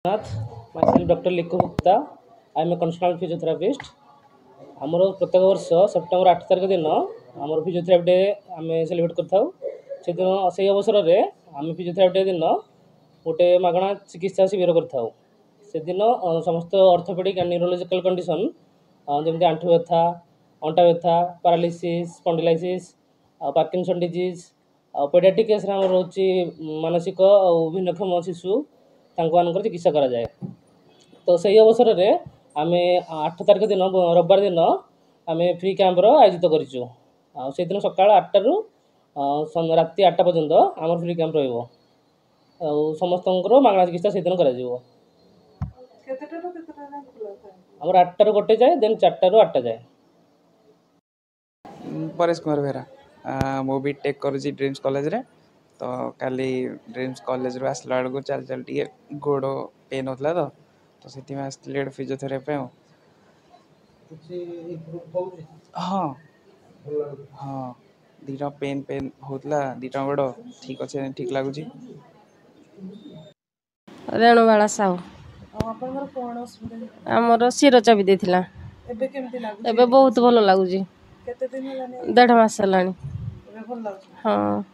Nath, myself Dr. Likhu Gupta. I am a consultant physiotherapist. आमर प्रत्येक वर्ष September 8 तारिख दिन आमर फिजियोथेरापी डे आम सेलिब्रेट कर दिन से अवसर में आम फिजियोथेरापी डे दिन गोटे मागणा चिकित्सा शिविर कर समस्त ऑर्थोपेडिक एंड न्यूरोलॉजिकल कंडीशन जमी आंठु व्यथा अंटा व्यथा paralysis spondylosis Parkinson disease paediatric case रोचे मानसिक और भिन्नक्षम शिशु चिकित्सा करा जाए। तो सही अवसर में आम 8 तारिख दिन रविवार दिन आम फ्री कैंप आयोजित करूँ से दिन सका 8 रु राति 8 पर्यंत आम फ्री कैंप समस्त मागणा चिकित्सा से दिन कर 8 रु 1 जाए देन 4 रु 8 जाए। परेश कुमार बेहरा मु भी टेक करुँची ड्रीम्स कॉलेज रे। तो काली ड्रीम्स कॉलेज रू आसला बेलू चल चल टे गोड़ पेन होता तो से आसती फिजियोथेरापी। हाँ हाँ दीटा पेन पेन होता दीटा गोड़ ठीक अच्छे ठीक लगुच। रेणुबाला साहू आमर शिर चाबी देथिला एबे बहुत भल लगुच 1.5 मास है। हाँ।